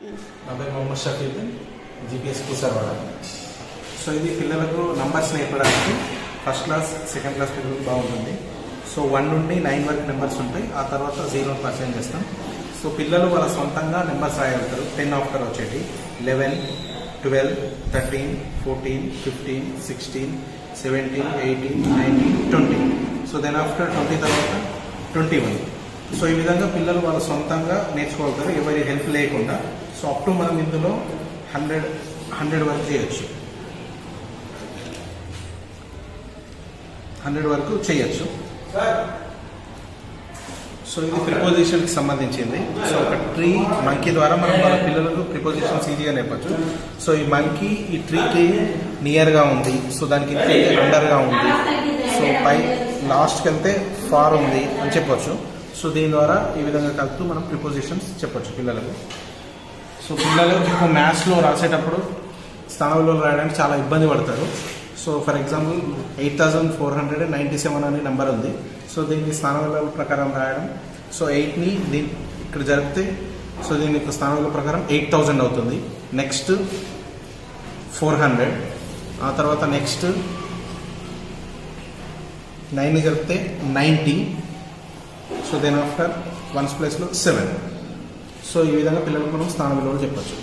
నా పేరు Mohammed Shafiq, GPS కూసర్వాడ. So ఇది పిల్లలకు నంబర్స్ నేర్పడానికి ఫస్ట్ క్లాస్ సెకండ్ క్లాస్ పిల్లలకు బాగుంటుంది. సో 1 నుండి 9 వరకు నెంబర్స్ ఉంటాయి. ఆ తర్వాత 0 పరిచయం చేస్తాం. సో పిల్లలు వాళ్ళ సొంతంగా నెంబర్స్ రాయగలుగుతారు. 10 ఆఫ్టర్ వచ్చేటి 11, 12, 13, 14, 15, 16, 17, 18, 19, 20. సో దెన్ ఆఫ్టర్ 20 తర్వాత 21. సో ఈ విధంగా పిల్లలు వాళ్ళ సొంతంగా నేర్చుకోగలుగుతారు, ఎవరి హెల్ప్ లేకుండా. సో అప్ టు మనం ఇందులో 100 వరకు చేయొచ్చు. 100 వరకు చేయొచ్చు. సో ఇది ప్రిపోజిషన్కి సంబంధించింది. సో ఒక ట్రీ మంకీ ద్వారా మనం వాళ్ళ పిల్లలకు ప్రిపోజిషన్స్ ఈజీగా నేర్పచ్చు. సో ఈ మంకీ ఈ ట్రీకి నియర్గా ఉంది, సో దానికి అండర్గా ఉంది, సో పై లాస్ట్కి వెళ్తే ఫార్ ఉంది అని చెప్పొచ్చు. సో దీని ద్వారా ఈ విధంగా కలుపుతూ మనం ప్రిపోజిషన్స్ చెప్పొచ్చు పిల్లలకు. సో పిల్లలు ఎక్కువ మ్యాథ్స్లో రాసేటప్పుడు స్థానంలో రాయడానికి చాలా ఇబ్బంది పడతారు. సో ఫర్ ఎగ్జాంపుల్ 8497 అనే నెంబర్ ఉంది. సో దీన్ని స్థానాల ప్రకారం రాయడం. సో 8ని ఇక్కడ జరిపితే సో దీని యొక్క స్థానాల ప్రకారం 8000 అవుతుంది. నెక్స్ట్ 400, ఆ తర్వాత నెక్స్ట్ 9ని జరిపితే 90. సో దెన్ ఆఫ్టర్ 1's ప్లేస్లో 7. సో ఈ విధంగా పిల్లలకు మనం స్థాన విలువలు చెప్పచ్చు.